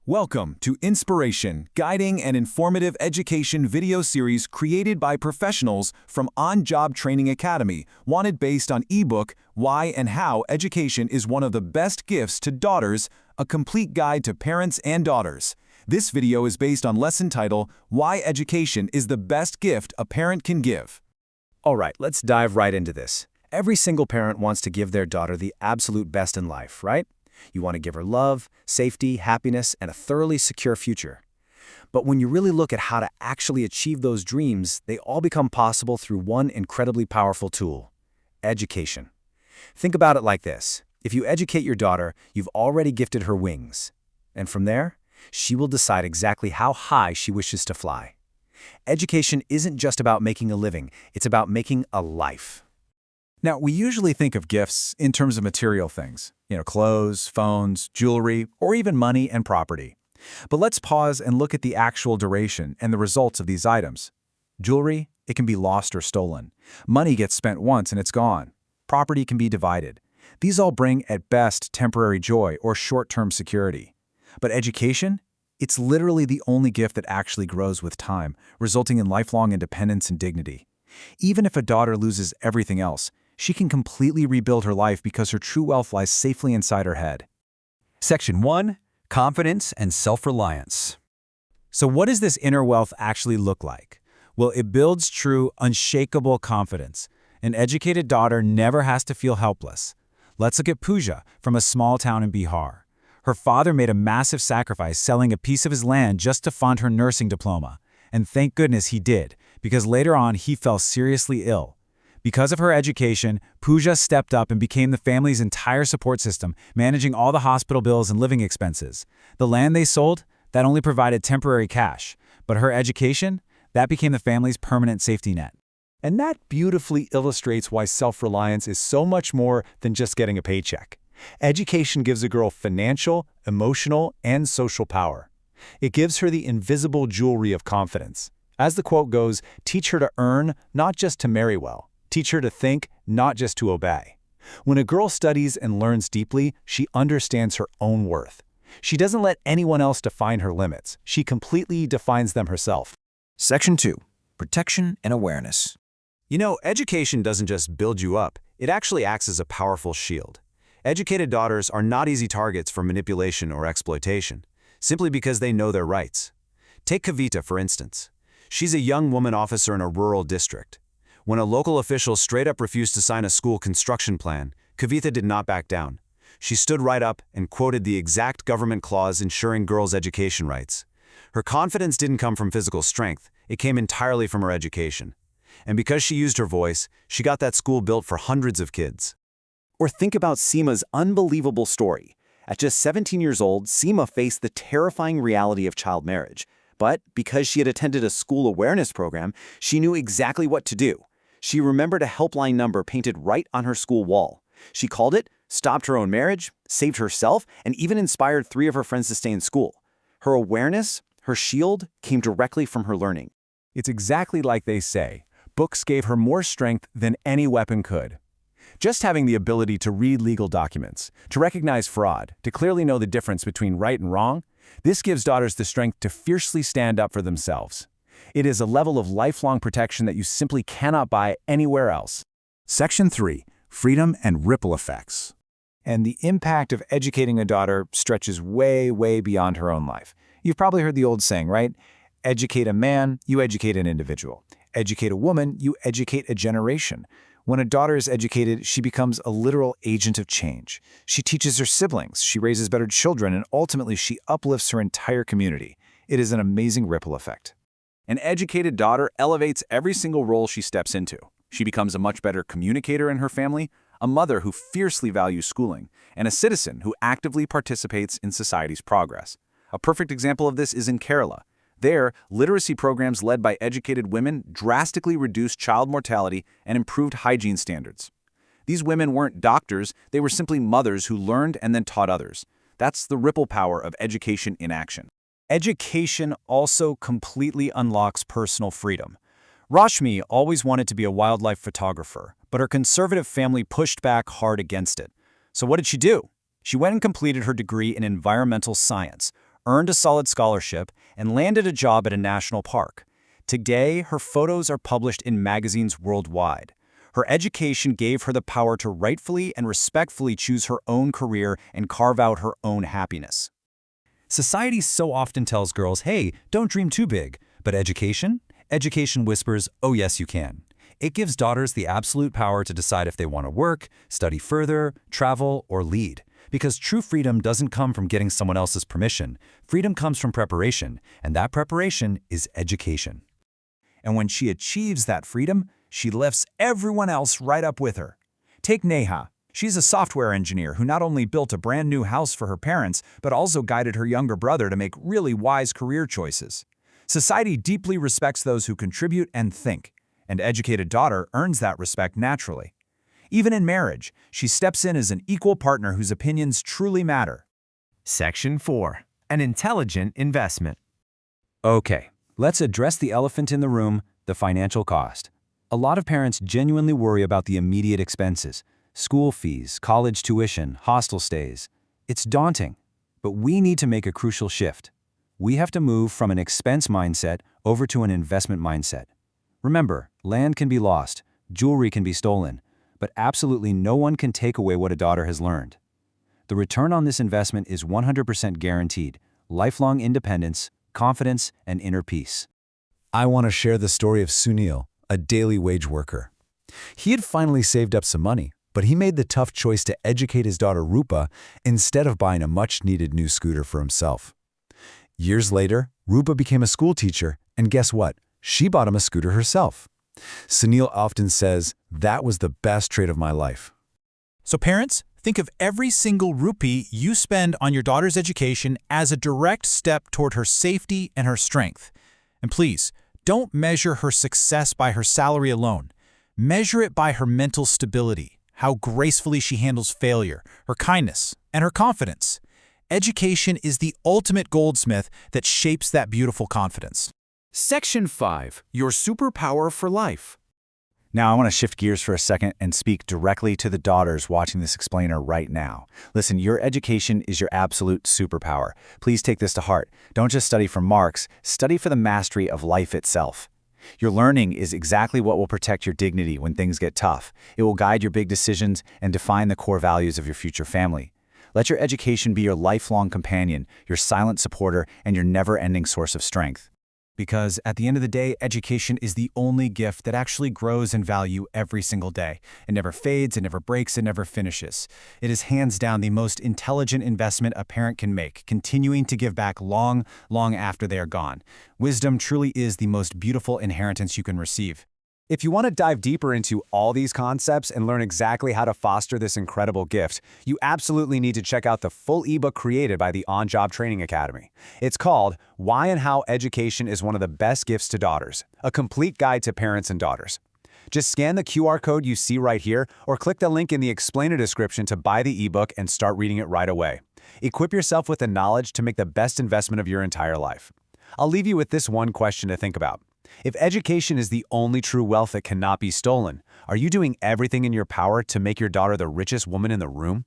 Welcome to Inspiration, Guiding and Informative Education video series created by professionals from Onjob Training Academy, wanted based on Ebook, Why and How Education is One of the Best Gifts to Daughters, a complete guide to parents and daughters. This video is based on lesson title, Why Education is the Best Gift a Parent Can Give. All right, let's dive right into this. Every single parent wants to give their daughter the absolute best in life, right? You want to give her love, safety, happiness, and a thoroughly secure future. But when you really look at how to actually achieve those dreams, they all become possible through one incredibly powerful tool: education. Think about it like this. If you educate your daughter, you've already gifted her wings. And from there, she will decide exactly how high she wishes to fly. Education isn't just about making a living, it's about making a life. Now, we usually think of gifts in terms of material things, clothes, phones, jewelry, or even money and property. But let's pause and look at the actual duration and the results of these items. Jewelry, it can be lost or stolen. Money gets spent once and it's gone. Property can be divided. These all bring, at best, temporary joy or short-term security. But education? It's literally the only gift that actually grows with time, resulting in lifelong independence and dignity. Even if a daughter loses everything else, she can completely rebuild her life because her true wealth lies safely inside her head. Section 1. Confidence and self-reliance. So what does this inner wealth actually look like? Well, it builds true, unshakable confidence. An educated daughter never has to feel helpless. Let's look at Pooja from a small town in Bihar. Her father made a massive sacrifice selling a piece of his land just to fund her nursing diploma. And thank goodness he did, because later on he fell seriously ill. Because of her education, Pooja stepped up and became the family's entire support system, managing all the hospital bills and living expenses. The land they sold, that only provided temporary cash. But her education, that became the family's permanent safety net. And that beautifully illustrates why self-reliance is so much more than just getting a paycheck. Education gives a girl financial, emotional, and social power. It gives her the invisible jewelry of confidence. As the quote goes, teach her to earn, not just to marry well. Teach her to think, not just to obey. When a girl studies and learns deeply, she understands her own worth. She doesn't let anyone else define her limits. She completely defines them herself. Section 2. Protection and awareness. Education doesn't just build you up, it actually acts as a powerful shield. Educated daughters are not easy targets for manipulation or exploitation, simply because they know their rights. Take Kavita, for instance. She's a young woman officer in a rural district. When a local official straight up refused to sign a school construction plan, Kavita did not back down. She stood right up and quoted the exact government clause ensuring girls' education rights. Her confidence didn't come from physical strength, it came entirely from her education. And because she used her voice, she got that school built for hundreds of kids. Or think about Seema's unbelievable story. At just 17 years old, Seema faced the terrifying reality of child marriage. But because she had attended a school awareness program, she knew exactly what to do. She remembered a helpline number painted right on her school wall. She called it, stopped her own marriage, saved herself, and even inspired 3 of her friends to stay in school. Her awareness, her shield, came directly from her learning. It's exactly like they say, books gave her more strength than any weapon could. Just having the ability to read legal documents, to recognize fraud, to clearly know the difference between right and wrong, this gives daughters the strength to fiercely stand up for themselves. It is a level of lifelong protection that you simply cannot buy anywhere else. Section 3. Freedom and ripple effects. And the impact of educating a daughter stretches way, way beyond her own life. You've probably heard the old saying, right? Educate a man, you educate an individual. Educate a woman, you educate a generation. When a daughter is educated, she becomes a literal agent of change. She teaches her siblings, she raises better children, and ultimately she uplifts her entire community. It is an amazing ripple effect. An educated daughter elevates every single role she steps into. She becomes a much better communicator in her family, a mother who fiercely values schooling, and a citizen who actively participates in society's progress. A perfect example of this is in Kerala. There, literacy programs led by educated women drastically reduced child mortality and improved hygiene standards. These women weren't doctors, they were simply mothers who learned and then taught others. That's the ripple power of education in action. Education also completely unlocks personal freedom. Rashmi always wanted to be a wildlife photographer, but her conservative family pushed back hard against it. So what did she do? She went and completed her degree in environmental science, earned a solid scholarship, and landed a job at a national park. Today, her photos are published in magazines worldwide. Her education gave her the power to rightfully and respectfully choose her own career and carve out her own happiness. Society so often tells girls, hey, don't dream too big. But education? Education whispers, oh yes, you can. It gives daughters the absolute power to decide if they want to work, study further, travel, or lead. Because true freedom doesn't come from getting someone else's permission. Freedom comes from preparation, and that preparation is education. And when she achieves that freedom, she lifts everyone else right up with her. Take Neha. She's a software engineer who not only built a brand new house for her parents, but also guided her younger brother to make really wise career choices. Society deeply respects those who contribute and think, and educated daughter earns that respect naturally. Even in marriage, she steps in as an equal partner whose opinions truly matter. Section 4. An intelligent investment. Okay, let's address the elephant in the room, the financial cost. A lot of parents genuinely worry about the immediate expenses. School fees, college tuition, hostel stays. It's daunting, but we need to make a crucial shift. We have to move from an expense mindset over to an investment mindset. Remember, land can be lost, jewelry can be stolen, but absolutely no one can take away what a daughter has learned. The return on this investment is 100% guaranteed: lifelong independence, confidence, and inner peace. I want to share the story of Sunil, a daily wage worker. He had finally saved up some money, but he made the tough choice to educate his daughter Rupa instead of buying a much-needed new scooter for himself. Years later, Rupa became a school teacher, and guess what? She bought him a scooter herself. Sunil often says, "That was the best trade of my life." So parents, think of every single rupee you spend on your daughter's education as a direct step toward her safety and her strength. And please, don't measure her success by her salary alone. Measure it by her mental stability, how gracefully she handles failure, her kindness, and her confidence. Education is the ultimate goldsmith that shapes that beautiful confidence. Section 5. Your superpower for life. Now, I want to shift gears for a second and speak directly to the daughters watching this explainer right now. Listen, your education is your absolute superpower. Please take this to heart. Don't just study for marks, study for the mastery of life itself. Your learning is exactly what will protect your dignity when things get tough. It will guide your big decisions and define the core values of your future family. Let your education be your lifelong companion, your silent supporter, and your never-ending source of strength. Because at the end of the day, education is the only gift that actually grows in value every single day. It never fades, it never breaks, it never finishes. It is hands down the most intelligent investment a parent can make, continuing to give back long, long after they are gone. Wisdom truly is the most beautiful inheritance you can receive. If you want to dive deeper into all these concepts and learn exactly how to foster this incredible gift, you absolutely need to check out the full ebook created by the Onjob Training Academy. It's called Why and How Education is One of the Best Gifts to Daughters, a complete guide to parents and daughters. Just scan the QR code you see right here or click the link in the explainer description to buy the ebook and start reading it right away. Equip yourself with the knowledge to make the best investment of your entire life. I'll leave you with this one question to think about. If education is the only true wealth that cannot be stolen, are you doing everything in your power to make your daughter the richest woman in the room?